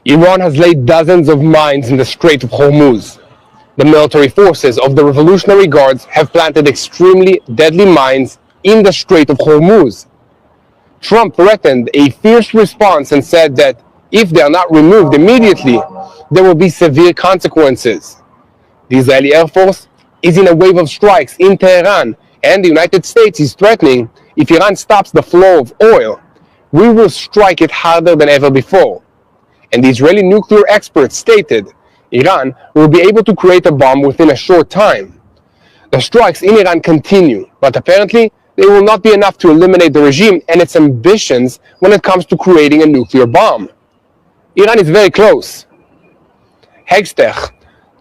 Iran has laid dozens of mines in the Strait of Hormuz. The military forces of the Revolutionary Guards have planted extremely deadly mines in the Strait of Hormuz. Trump threatened a fierce response and said that if they are not removed immediately, there will be severe consequences. The Israeli Air Force is in a wave of strikes in Tehran, and the United States is threatening if Iran stops the flow of oil, we will strike it harder than ever before. And the Israeli nuclear experts stated Iran will be able to create a bomb within a short time. The strikes in Iran continue, but apparently they will not be enough to eliminate the regime and its ambitions when it comes to creating a nuclear bomb. Iran is very close. Hegstech,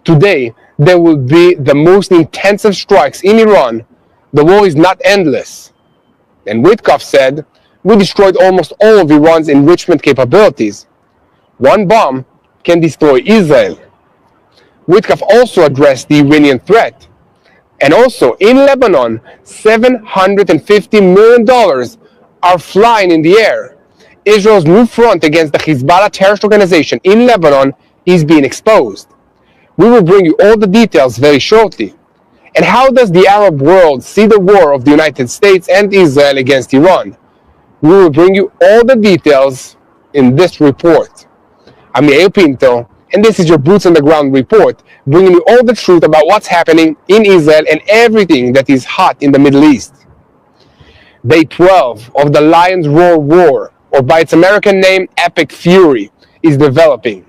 today there will be the most intensive strikes in Iran. The war is not endless. And Witkoff said, we destroyed almost all of Iran's enrichment capabilities. One bomb can destroy Israel. Witkoff also addressed the Iranian threat. And also, in Lebanon, $750 million are flying in the air. Israel's new front against the Hezbollah terrorist organization in Lebanon is being exposed. We will bring you all the details very shortly. And how does the Arab world see the war of the United States and Israel against Iran? We will bring you all the details in this report. I'm Yair Pinto, and this is your Boots on the Ground report, bringing you all the truth about what's happening in Israel and everything that is hot in the Middle East. Day 12 of the Lion's Roar War, or by its American name, Epic Fury, is developing.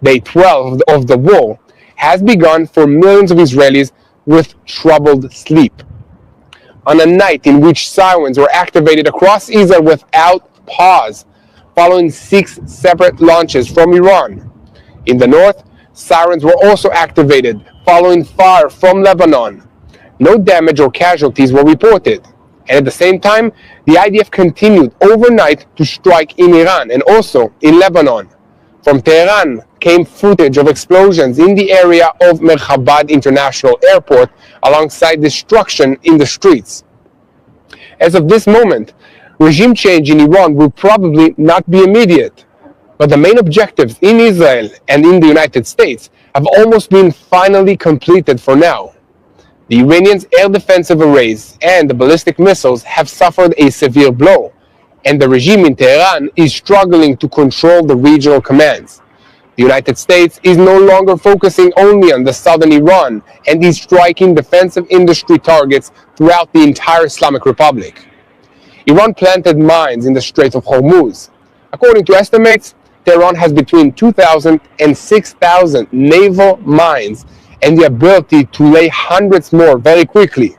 Day 12 of the war has begun for millions of Israelis with troubled sleep. On a night in which sirens were activated across Israel without pause, following 6 separate launches from Iran. In the north, sirens were also activated following fire from Lebanon. No damage or casualties were reported. And at the same time, the IDF continued overnight to strike in Iran and also in Lebanon. From Tehran came footage of explosions in the area of Merchabad International Airport alongside destruction in the streets. As of this moment, regime change in Iran will probably not be immediate, but the main objectives in Israel and in the United States have almost been finally completed for now. The Iranians' air defensive arrays and the ballistic missiles have suffered a severe blow, and the regime in Tehran is struggling to control the regional commands. The United States is no longer focusing only on the southern Iran and is striking defensive industry targets throughout the entire Islamic Republic. Iran planted mines in the Strait of Hormuz. According to estimates, Tehran has between 2,000 and 6,000 naval mines and the ability to lay hundreds more very quickly.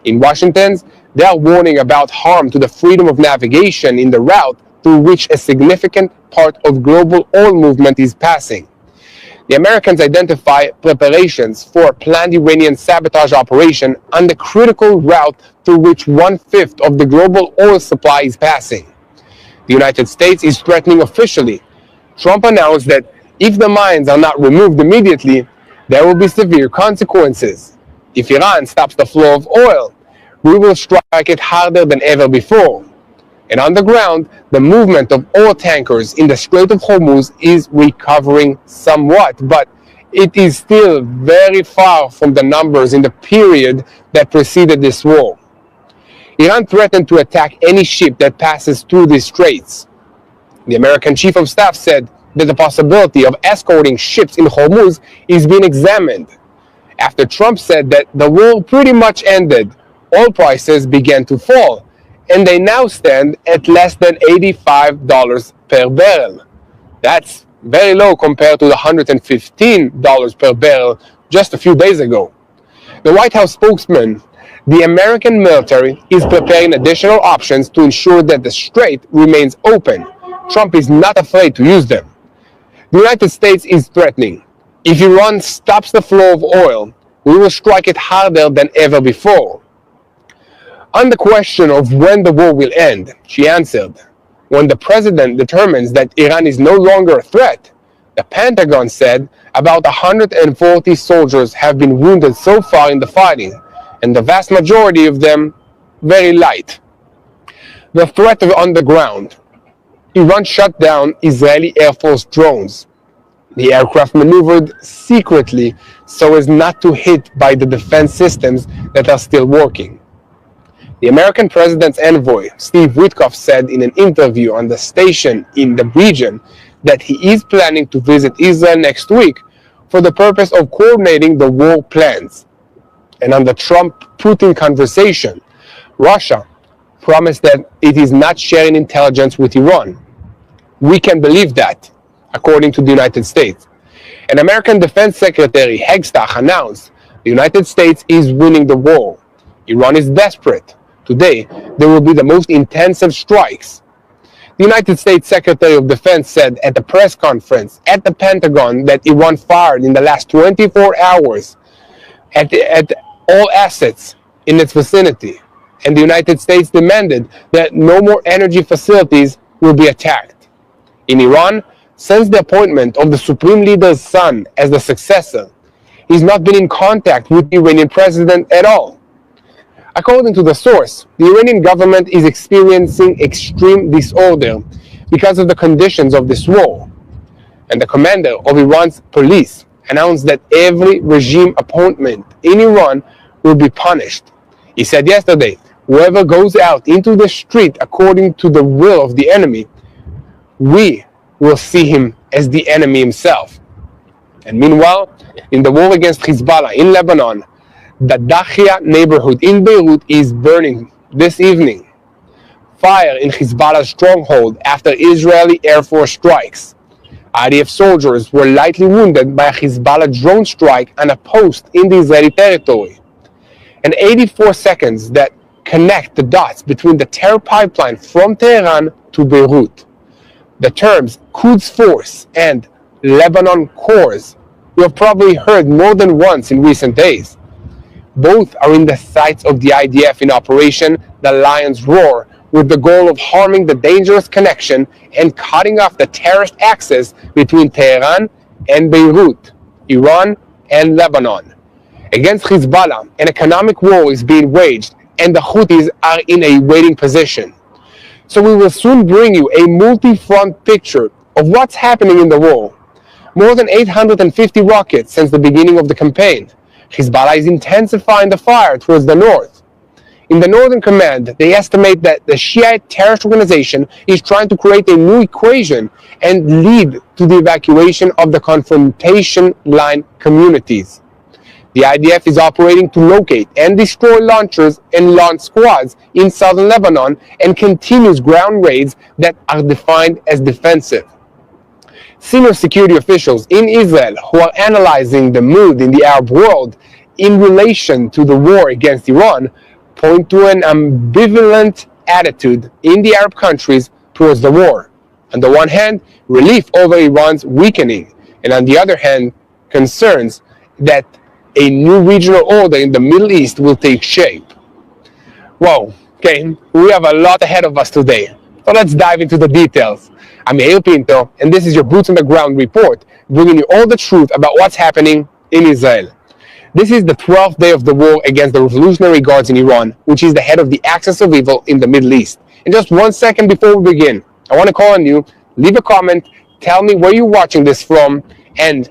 In Washington, they are warning about harm to the freedom of navigation in the route through which a significant part of global oil movement is passing. The Americans identify preparations for a planned Iranian sabotage operation on the critical route through which 1/5 of the global oil supply is passing. The United States is threatening officially. Trump announced that if the mines are not removed immediately, there will be severe consequences. If Iran stops the flow of oil, we will strike it harder than ever before. And on the ground, the movement of oil tankers in the Strait of Hormuz is recovering somewhat, but it is still very far from the numbers in the period that preceded this war. Iran threatened to attack any ship that passes through these straits. The American Chief of Staff said that the possibility of escorting ships in Hormuz is being examined. After Trump said that the war pretty much ended, oil prices began to fall, and they now stand at less than $85 per barrel. That's very low compared to the $115 per barrel just a few days ago. The White House spokesman, the American military is preparing additional options to ensure that the strait remains open. Trump is not afraid to use them. The United States is threatening. If Iran stops the flow of oil, we will strike it harder than ever before. On the question of when the war will end, she answered, when the president determines that Iran is no longer a threat. The Pentagon said about 140 soldiers have been wounded so far in the fighting, and the vast majority of them very light. The threat on the ground. Iran shut down Israeli Air Force drones. The aircraft maneuvered secretly so as not to hit by the defense systems that are still working. The American president's envoy, Steve Witkoff, said in an interview on the station in the region that he is planning to visit Israel next week for the purpose of coordinating the war plans. And on the Trump-Putin conversation, Russia promised that it is not sharing intelligence with Iran. We can believe that, according to the United States. And American Defense Secretary Hagstach announced the United States is winning the war. Iran is desperate. Today, there will be the most intensive strikes. The United States Secretary of Defense said at the press conference at the Pentagon that Iran fired in the last 24 hours at all assets in its vicinity, and the United States demanded that no more energy facilities will be attacked. In Iran, since the appointment of the Supreme Leader's son as the successor, he's not been in contact with the Iranian president at all. According to the source, the Iranian government is experiencing extreme disorder because of the conditions of this war. And the commander of Iran's police announced that every regime appointment in Iran will be punished. He said yesterday, whoever goes out into the street according to the will of the enemy, we will see him as the enemy himself. And meanwhile, in the war against Hezbollah in Lebanon, the Dakhia neighborhood in Beirut is burning this evening. Fire in Hezbollah's stronghold after Israeli Air Force strikes. IDF soldiers were lightly wounded by a Hezbollah drone strike on a post in the Israeli territory. And 84 seconds that connect the dots between the terror pipeline from Tehran to Beirut. The terms Quds Force and Lebanon Corps you have probably heard more than once in recent days. Both are in the sights of the IDF in Operation the Lion's Roar, with the goal of harming the dangerous connection and cutting off the terrorist access between Tehran and Beirut, Iran and Lebanon. Against Hezbollah, an economic war is being waged, and the Houthis are in a waiting position. So we will soon bring you a multi-front picture of what's happening in the war. More than 850 rockets since the beginning of the campaign. Hezbollah is intensifying the fire towards the north. In the Northern Command, they estimate that the Shiite terrorist organization is trying to create a new equation and lead to the evacuation of the confrontation line communities. The IDF is operating to locate and destroy launchers and launch squads in southern Lebanon and continues ground raids that are defined as defensive. Senior security officials in Israel who are analyzing the mood in the Arab world in relation to the war against Iran point to an ambivalent attitude in the Arab countries towards the war. On the one hand, relief over Iran's weakening, and on the other hand, concerns that a new regional order in the Middle East will take shape. Whoa, okay, we have a lot ahead of us today, so let's dive into the details. I'm Yair Pinto, and this is your Boots on the Ground report, bringing you all the truth about what's happening in Israel. This is the 12th day of the war against the Revolutionary Guards in Iran, which is the head of the axis of evil in the Middle East. And just 1 second before we begin, I want to call on you, leave a comment, tell me where you're watching this from, and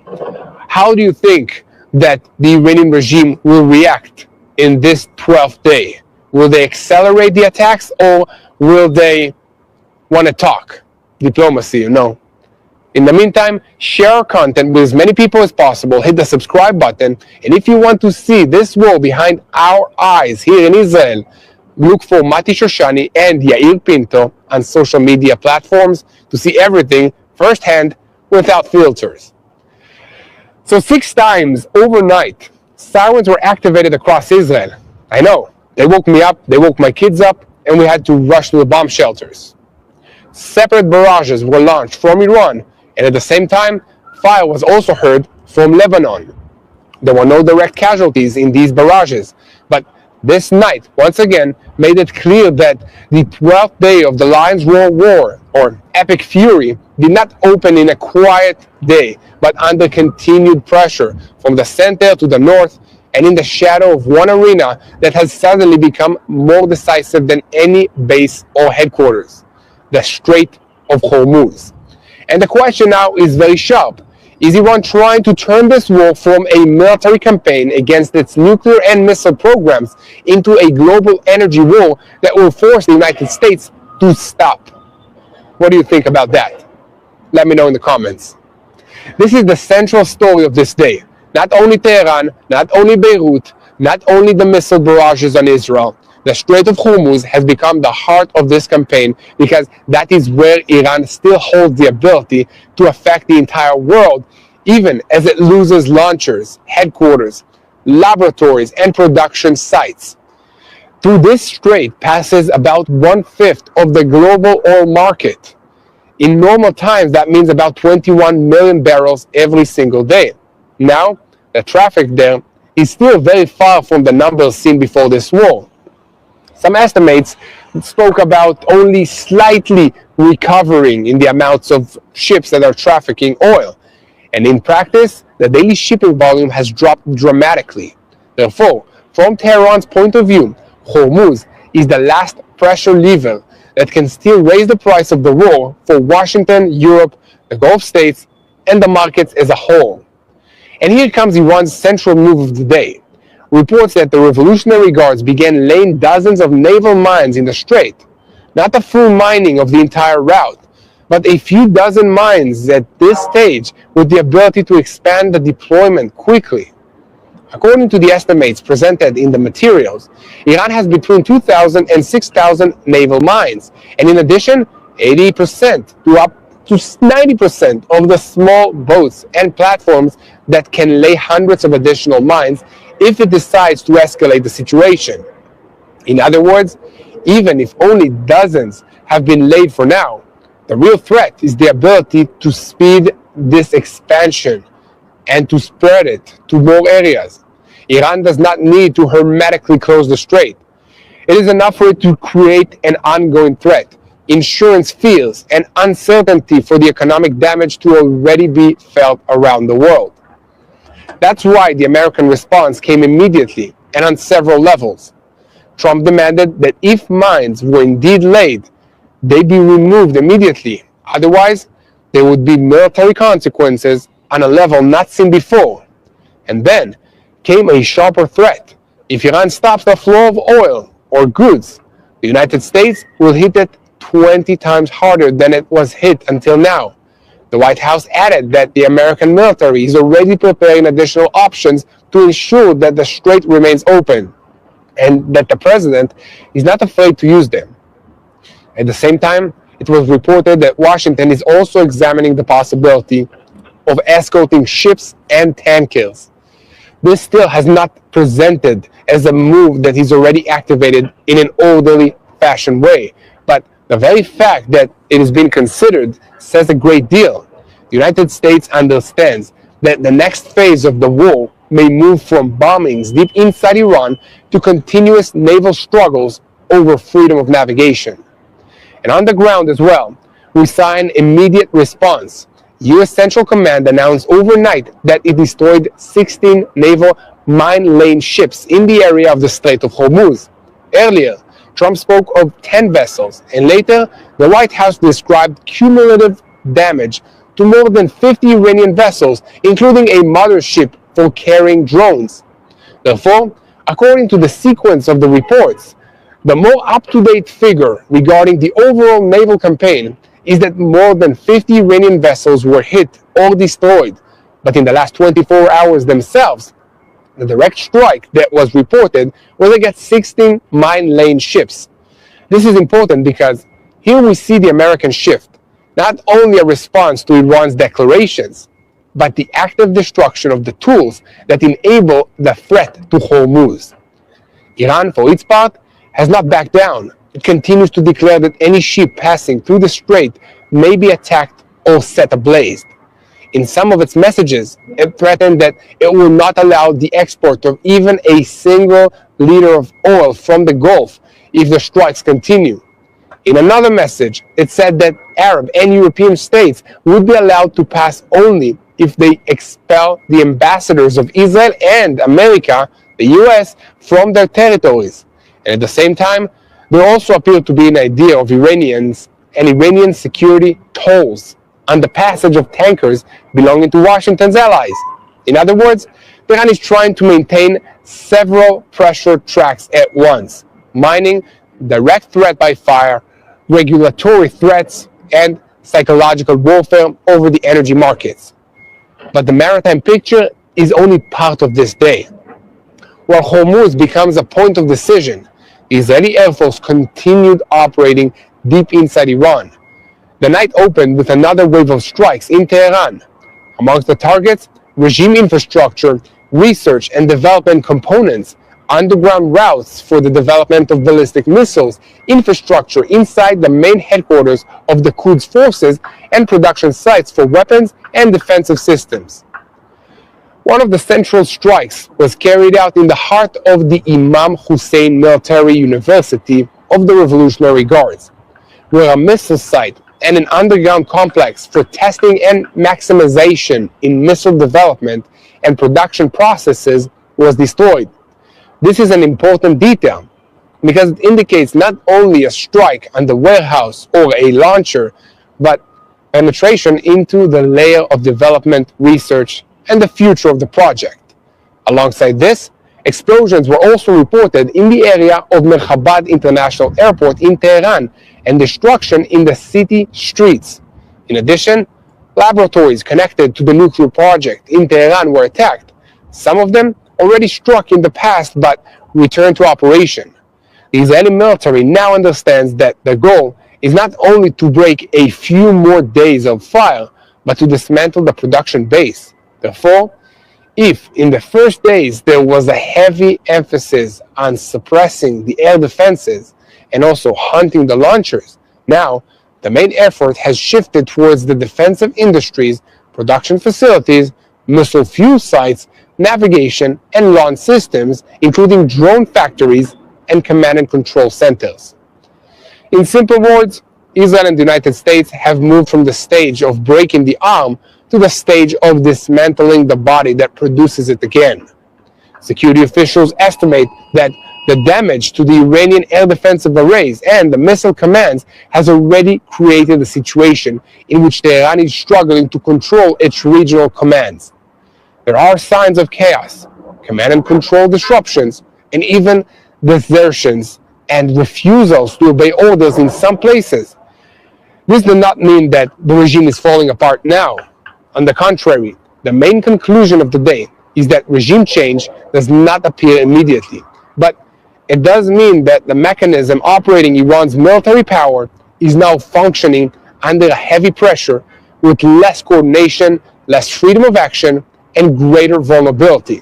how do you think that the Iranian regime will react in this 12th day? Will they accelerate the attacks, or will they want to talk? Diplomacy, you know. In the meantime, share our content with as many people as possible, hit the subscribe button, and if you want to see this war behind our eyes here in Israel, look for Mati Shoshani and Yair Pinto on social media platforms to see everything firsthand without filters. So 6 times overnight, sirens were activated across Israel. I know, they woke me up, they woke my kids up, and we had to rush to the bomb shelters. Separate barrages were launched from Iran, and at the same time, fire was also heard from Lebanon. There were no direct casualties in these barrages, but this night, once again, made it clear that the 12th day of the Lion's Roar War, or Epic Fury, did not open in a quiet day, but under continued pressure from the center to the north, and in the shadow of one arena that has suddenly become more decisive than any base or headquarters. The Strait of Hormuz. And the question now is very sharp. Is Iran trying to turn this war from a military campaign against its nuclear and missile programs into a global energy war that will force the United States to stop? What do you think about that? Let me know in the comments. This is the central story of this day. Not only Tehran, not only Beirut, not only the missile barrages on Israel. The Strait of Hormuz has become the heart of this campaign because that is where Iran still holds the ability to affect the entire world, even as it loses launchers, headquarters, laboratories, and production sites. Through this strait passes about 1/5 of the global oil market. In normal times, that means about 21 million barrels every single day. Now, the traffic there is still very far from the numbers seen before this war. Some estimates spoke about only slightly recovering in the amounts of ships that are trafficking oil. And in practice, the daily shipping volume has dropped dramatically. Therefore, from Tehran's point of view, Hormuz is the last pressure lever that can still raise the price of the war for Washington, Europe, the Gulf states, and the markets as a whole. And here comes Iran's central move of the day. Reports that the Revolutionary Guards began laying dozens of naval mines in the strait. Not the full mining of the entire route, but a few dozen mines at this stage with the ability to expand the deployment quickly. According to the estimates presented in the materials, Iran has between 2,000 and 6,000 naval mines, and in addition, 80% to up to 90% of the small boats and platforms that can lay hundreds of additional mines if it decides to escalate the situation. In other words, even if only dozens have been laid for now, the real threat is the ability to speed this expansion and to spread it to more areas. Iran does not need to hermetically close the strait. It is enough for it to create an ongoing threat, insurance fears, and uncertainty for the economic damage to already be felt around the world. That's why the American response came immediately and on several levels. Trump demanded that if mines were indeed laid, they be removed immediately. Otherwise, there would be military consequences on a level not seen before. And then came a sharper threat. If Iran stops the flow of oil or goods, the United States will hit it 20 times harder than it was hit until now. The White House added that the American military is already preparing additional options to ensure that the strait remains open, and that the president is not afraid to use them. At the same time, it was reported that Washington is also examining the possibility of escorting ships and tankers. This still has not presented as a move that is already activated in an orderly fashion way, but the very fact that it is being considered says a great deal. The United States understands that the next phase of the war may move from bombings deep inside Iran to continuous naval struggles over freedom of navigation. And on the ground as well, we saw an immediate response. U.S. Central Command announced overnight that it destroyed 16 naval mine-laying ships in the area of the Strait of Hormuz. Earlier, Trump spoke of 10 vessels, and later, the White House described cumulative damage to more than 50 Iranian vessels, including a mothership for carrying drones. Therefore, according to the sequence of the reports, the more up-to-date figure regarding the overall naval campaign is that more than 50 Iranian vessels were hit or destroyed, but in the last 24 hours themselves, the direct strike that was reported was against 16 mine-laying ships. This is important because here we see the American shift, not only a response to Iran's declarations, but the active destruction of the tools that enable the threat to Hormuz. Iran, for its part, has not backed down. It continues to declare that any ship passing through the strait may be attacked or set ablaze. In some of its messages, it threatened that it will not allow the export of even a single liter of oil from the Gulf if the strikes continue. In another message, it said that Arab and European states would be allowed to pass only if they expel the ambassadors of Israel and America, the US, from their territories. And at the same time, there also appeared to be an idea of Iranians and Iranian security tolls on the passage of tankers belonging to Washington's allies. In other words, Tehran is trying to maintain several pressure tracks at once, mining direct threat by fire, regulatory threats, and psychological warfare over the energy markets. But the maritime picture is only part of this day. While Hormuz becomes a point of decision, the Israeli Air Force continued operating deep inside Iran. The night opened with another wave of strikes in Tehran. Amongst the targets, regime infrastructure, research and development components, underground routes for the development of ballistic missiles, infrastructure inside the main headquarters of the Quds forces, and production sites for weapons and defensive systems. One of the central strikes was carried out in the heart of the Imam Hussein Military University of the Revolutionary Guards, where a missile site and an underground complex for testing and maximization in missile development and production processes was destroyed. This is an important detail because it indicates not only a strike on the warehouse or a launcher, but penetration into the layer of development, research, and the future of the project. Alongside this, explosions were also reported in the area of Mirhabad International Airport in Tehran and destruction in the city streets. In addition, laboratories connected to the nuclear project in Tehran were attacked. Some of them already struck in the past but returned to operation. The Israeli military now understands that the goal is not only to break a few more days of fire, but to dismantle the production base. Therefore, if in the first days there was a heavy emphasis on suppressing the air defenses and also hunting the launchers, now the main effort has shifted towards the defensive industries, production facilities, missile fuel sites, navigation, and launch systems, including drone factories and command and control centers. In simple words, Israel and the United States have moved from the stage of breaking the arm to the stage of dismantling the body that produces it again. Security officials estimate that the damage to the Iranian air defensive arrays and the missile commands has already created a situation in which Tehran is struggling to control its regional commands. There are signs of chaos, command and control disruptions, and even desertions and refusals to obey orders in some places. This does not mean that the regime is falling apart now. On the contrary, the main conclusion of the day is that regime change does not appear immediately, but it does mean that the mechanism operating Iran's military power is now functioning under a heavy pressure with less coordination, less freedom of action, and greater vulnerability.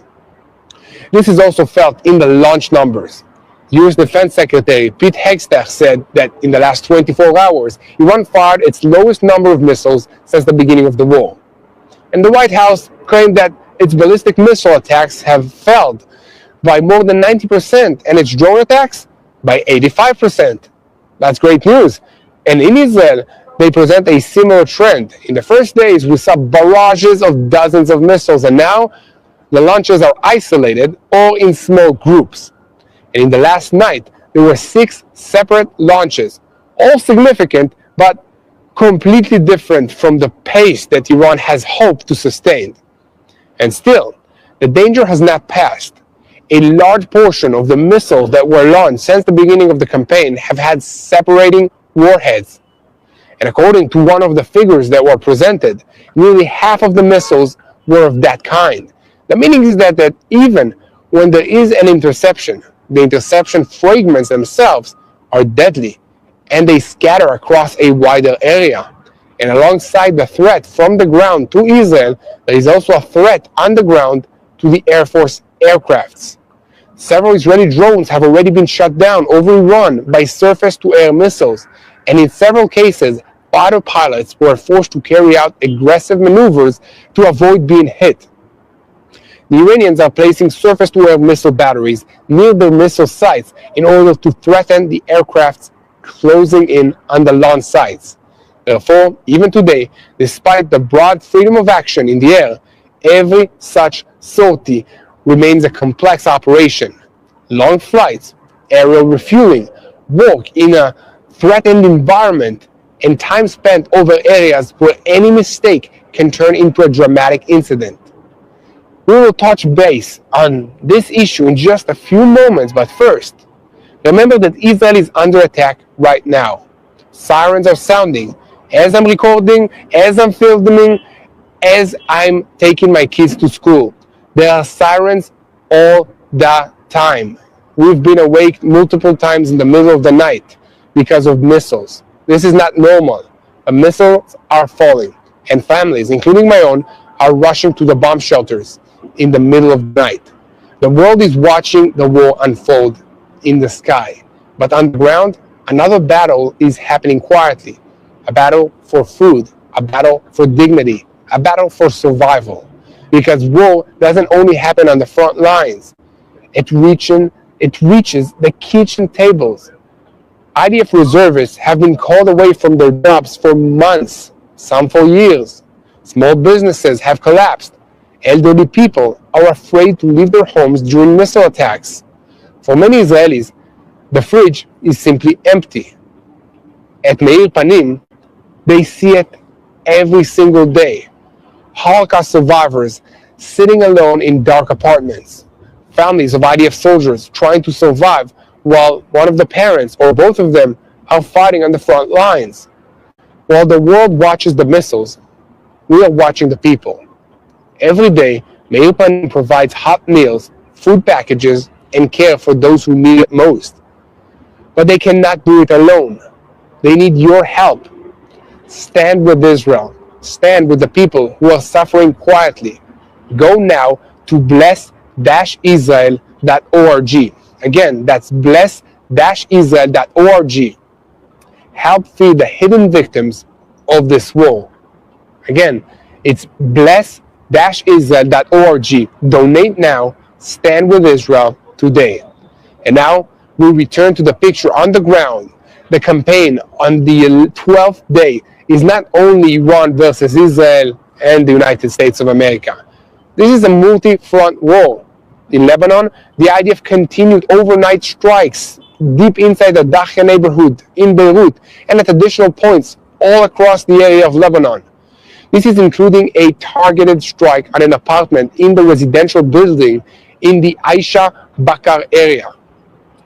This is also felt in the launch numbers. U.S. Defense Secretary Pete Hegseth said that in the last 24 hours, Iran fired its lowest number of missiles since the beginning of the war. And the White House claimed that its ballistic missile attacks have failed by more than 90% and its drone attacks by 85%. That's great news. And in Israel, they present a similar trend. In the first days, we saw barrages of dozens of missiles, and now the launches are isolated or in small groups. And in the last night, there were 6 separate launches, all significant, but completely different from the pace that Iran has hoped to sustain. And still, the danger has not passed. A large portion of the missiles that were launched since the beginning of the campaign have had separating warheads. And according to one of the figures that were presented, nearly half of the missiles were of that kind. The meaning is that even when there is an interception, the interception fragments themselves are deadly, and they scatter across a wider area. And alongside the threat from the ground to Israel, there is also a threat on the ground to the Air Force aircrafts. Several Israeli drones have already been shot down over Iran by surface-to-air missiles, and in several cases, fighter pilots were forced to carry out aggressive maneuvers to avoid being hit. The Iranians are placing surface-to-air missile batteries near their missile sites in order to threaten the aircrafts closing in on the launch sites. Therefore, even today, despite the broad freedom of action in the air, every such sortie remains a complex operation. Long flights, aerial refueling, work in a threatened environment, and time spent over areas where any mistake can turn into a dramatic incident. We will touch base on this issue in just a few moments, but first, remember that Israel is under attack right now. Sirens are sounding as I'm recording, as I'm filming, as I'm taking my kids to school. There are sirens all the time. We've been awake multiple times in the middle of the night because of missiles. This is not normal. The missiles are falling, and families, including my own, are rushing to the bomb shelters in the middle of the night. The world is watching the war unfold in the sky, but on the ground, another battle is happening quietly. A battle for food, a battle for dignity, a battle for survival. Because war doesn't only happen on the front lines. It reaches the kitchen tables. IDF reservists have been called away from their jobs for months, some for years. Small businesses have collapsed. Elderly people are afraid to leave their homes during missile attacks. For many Israelis, the fridge is simply empty. At Meir Panim, they see it every single day. Holocaust survivors sitting alone in dark apartments. Families of IDF soldiers trying to survive while one of the parents or both of them are fighting on the front lines. While the world watches the missiles, we are watching the people. Every day, Meir Panim provides hot meals, food packages, and care for those who need it most. But they cannot do it alone. They need your help. Stand with Israel. Stand with the people who are suffering quietly. Go now to bless-israel.org. Again, that's bless-israel.org. Help feed the hidden victims of this war. Again, it's bless-israel.org. Donate now. Stand with Israel today. And now we return to the picture on the ground. The campaign on the 12th day is not only Iran versus Israel and the United States of America. This is a multi-front war. In Lebanon, the IDF continued overnight strikes deep inside the Dakhya neighborhood in Beirut and at additional points all across the area of Lebanon. This is including a targeted strike on an apartment in the residential building in the Aisha Bakar area.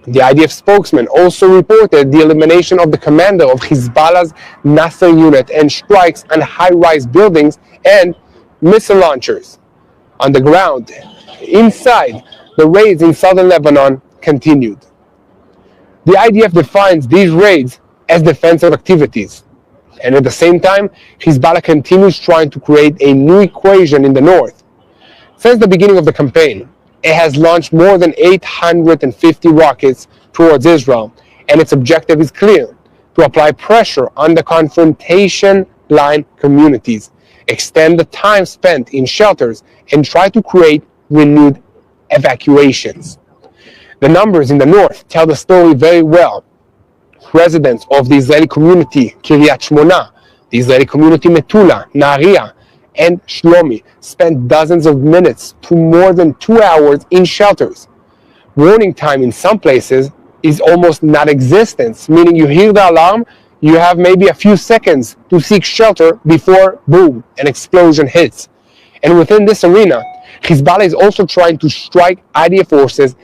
The IDF spokesman also reported the elimination of the commander of Hezbollah's Nasser unit and strikes on high-rise buildings and missile launchers. On the ground, inside, the raids in southern Lebanon continued. The IDF defines these raids as defensive activities. And at the same time, Hezbollah continues trying to create a new equation in the north. Since the beginning of the campaign, it has launched more than 850 rockets towards Israel, and its objective is clear: to apply pressure on the confrontation line communities, extend the time spent in shelters, and try to create renewed evacuations. The numbers in the north tell the story very well. Residents of the Israeli community Kiryat Shmona, the Israeli community Metula, Nahariya, and Shlomi spent dozens of minutes to more than 2 hours in shelters. Warning time in some places is almost non-existent, meaning you hear the alarm, you have maybe a few seconds to seek shelter before, boom, an explosion hits. And within this arena, Hezbollah is also trying to strike IDF forces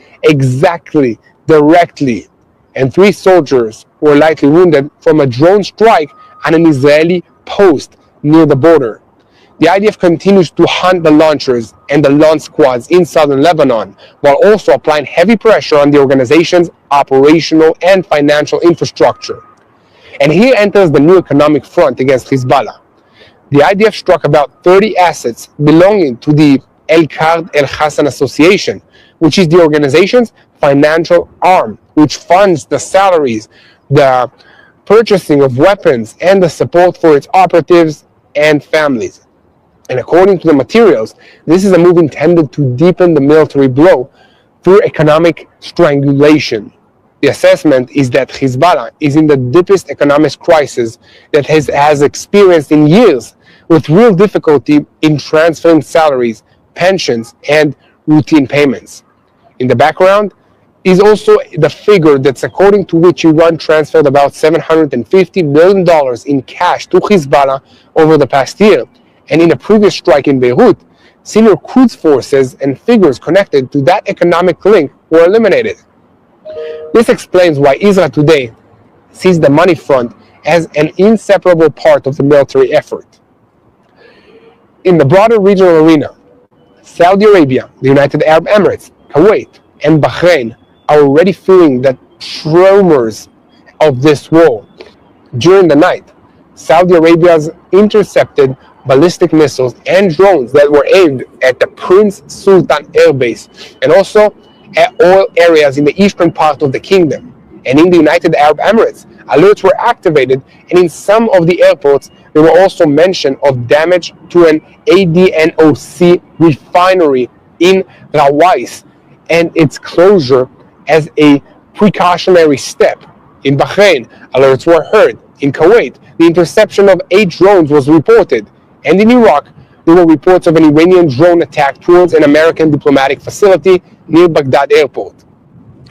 directly. And 3 soldiers were lightly wounded from a drone strike on an Israeli post near the border. The IDF continues to hunt the launchers and the launch squads in southern Lebanon, while also applying heavy pressure on the organization's operational and financial infrastructure. And here enters the new economic front against Hezbollah. The IDF struck about 30 assets belonging to the El-Qard El-Hassan Association, which is the organization's financial arm, which funds the salaries, the purchasing of weapons, and the support for its operatives and families. And according to the materials, this is a move intended to deepen the military blow through economic strangulation. The assessment is that Hezbollah is in the deepest economic crisis that has experienced in years, with real difficulty in transferring salaries, pensions, and routine payments. In the background, is also the figure that's according to which Iran transferred about $750 million in cash to Hezbollah over the past year. And in a previous strike in Beirut, senior Quds forces and figures connected to that economic link were eliminated. This explains why Israel today sees the money front as an inseparable part of the military effort. In the broader regional arena, Saudi Arabia, the United Arab Emirates, Kuwait, and Bahrain are already feeling the tremors of this war. During the night, Saudi Arabia's intercepted ballistic missiles and drones that were aimed at the Prince Sultan Air Base and also at oil areas in the eastern part of the kingdom. And in the United Arab Emirates, alerts were activated, and in some of the airports there were also mention of damage to an ADNOC refinery in Rawais and its closure as a precautionary step. In Bahrain, alerts were heard. In Kuwait, the interception of 8 drones was reported. And in Iraq, there were reports of an Iranian drone attack towards an American diplomatic facility near Baghdad airport.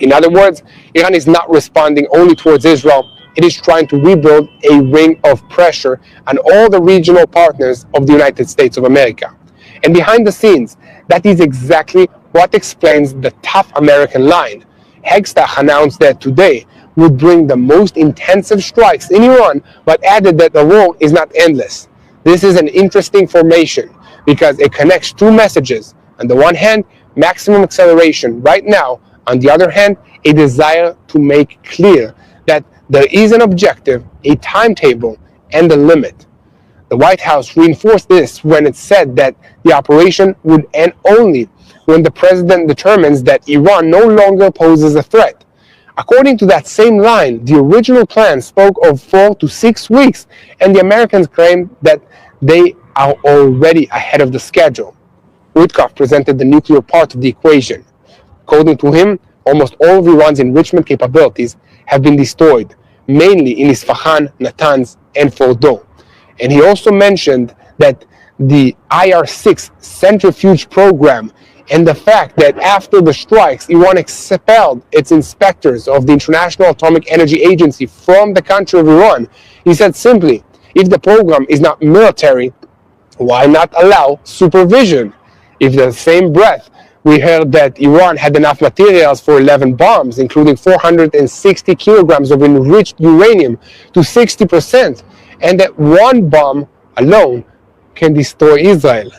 In other words, Iran is not responding only towards Israel, it is trying to rebuild a ring of pressure on all the regional partners of the United States of America. And behind the scenes, that is exactly what explains the tough American line. Hegstach announced that today would bring the most intensive strikes in Iran, but added that the war is not endless. This is an interesting formation because it connects 2 messages. On the one hand, maximum acceleration right now. On the other hand, a desire to make clear that there is an objective, a timetable, and a limit. The White House reinforced this when it said that the operation would end only when the president determines that Iran no longer poses a threat. According to that same line, the original plan spoke of 4 to 6 weeks, and the Americans claimed that they are already ahead of the schedule. Witkoff presented the nuclear part of the equation. According to him, almost all of Iran's enrichment capabilities have been destroyed, mainly in Isfahan, Natanz, and Fordo. And he also mentioned that the IR-6 centrifuge program and the fact that after the strikes, Iran expelled its inspectors of the International Atomic Energy Agency from the country of Iran. He said simply, if the program is not military, why not allow supervision? If the same breath we heard that Iran had enough materials for 11 bombs, including 460 kilograms of enriched uranium to 60%, and that one bomb alone can destroy Israel.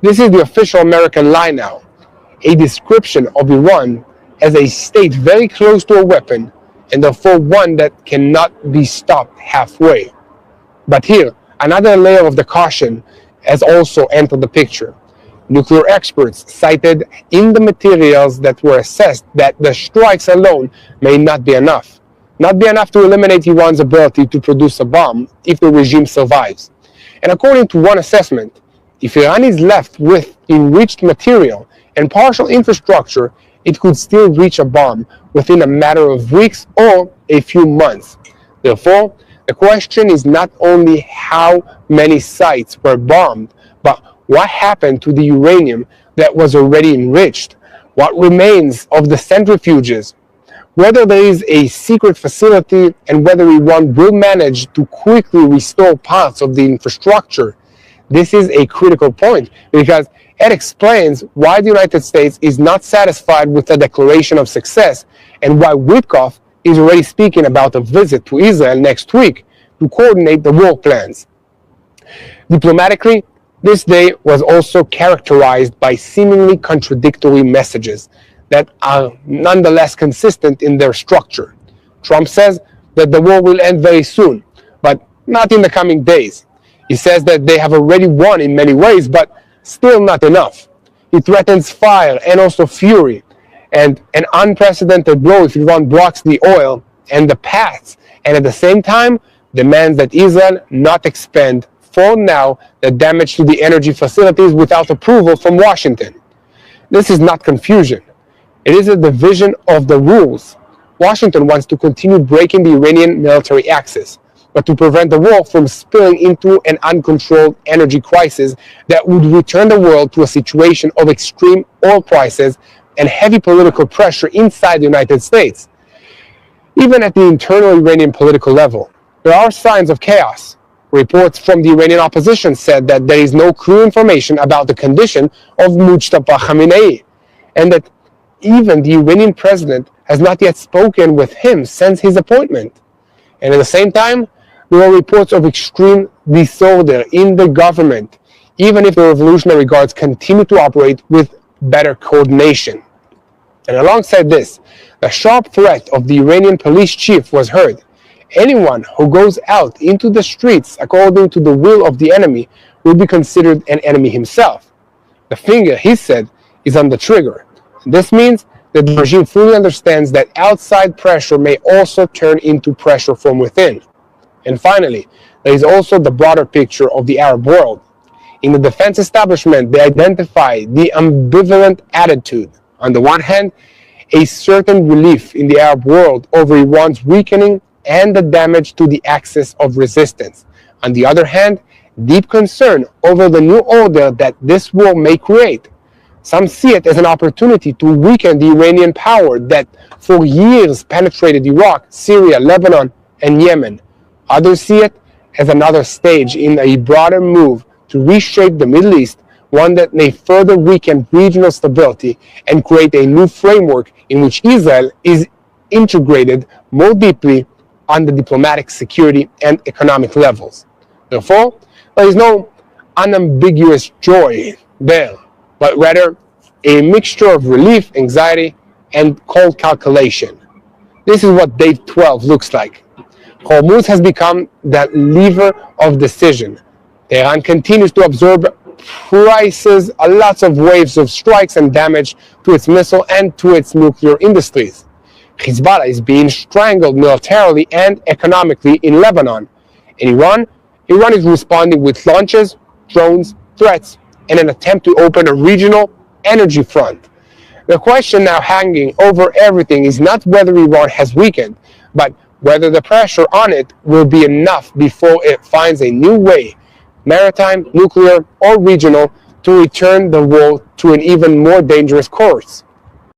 This is the official American line now, a description of Iran as a state very close to a weapon, and therefore one that cannot be stopped halfway. But here, another layer of the caution has also entered the picture. Nuclear experts cited in the materials that were assessed that the strikes alone may not be enough. Not be enough to eliminate Iran's ability to produce a bomb if the regime survives. And according to one assessment, if Iran is left with enriched material and partial infrastructure, it could still reach a bomb within a matter of weeks or a few months. Therefore, the question is not only how many sites were bombed, but what happened to the uranium that was already enriched? What remains of the centrifuges? Whether there is a secret facility and whether Iran will manage to quickly restore parts of the infrastructure. This is a critical point because it explains why the United States is not satisfied with the declaration of success and why Witkoff is already speaking about a visit to Israel next week to coordinate the war plans. Diplomatically, this day was also characterized by seemingly contradictory messages that are nonetheless consistent in their structure. Trump says that the war will end very soon, but not in the coming days. He says that they have already won in many ways, but still not enough. He threatens fire and also fury, and an unprecedented blow if Iran blocks the oil and the paths, and at the same time demands that Israel not expend for now the damage to the energy facilities without approval from Washington. This is not confusion. It is a division of the rules. Washington wants to continue breaking the Iranian military axis, but to prevent the war from spilling into an uncontrolled energy crisis that would return the world to a situation of extreme oil prices and heavy political pressure inside the United States. Even at the internal Iranian political level, there are signs of chaos. Reports from the Iranian opposition said that there is no clear information about the condition of Mujtaba Khamenei, and that even the Iranian president has not yet spoken with him since his appointment. And at the same time, there are reports of extreme disorder in the government, even if the Revolutionary Guards continue to operate with better coordination. And alongside this, the sharp threat of the Iranian police chief was heard. Anyone who goes out into the streets according to the will of the enemy will be considered an enemy himself. The finger, he said, is on the trigger. This means that the regime fully understands that outside pressure may also turn into pressure from within. And finally, there is also the broader picture of the Arab world. In the defense establishment, they identify the ambivalent attitude. On the one hand, a certain relief in the Arab world over Iran's weakening and the damage to the axis of resistance. On the other hand, deep concern over the new order that this war may create. Some see it as an opportunity to weaken the Iranian power that for years penetrated Iraq, Syria, Lebanon, and Yemen. Others see it as another stage in a broader move to reshape the Middle East, one that may further weaken regional stability and create a new framework in which Israel is integrated more deeply on the diplomatic, security, and economic levels. Therefore, there is no unambiguous joy there, but rather a mixture of relief, anxiety, and cold calculation. This is what day 12 looks like. Hormuz has become the lever of decision. Tehran continues to absorb prices, lots of waves of strikes and damage to its missile and to its nuclear industries. Hezbollah is being strangled militarily and economically in Lebanon. In Iran is responding with launches, drones, threats, and an attempt to open a regional energy front. The question now hanging over everything is not whether Iran has weakened, but whether the pressure on it will be enough before it finds a new way, maritime, nuclear, or regional, to return the world to an even more dangerous course.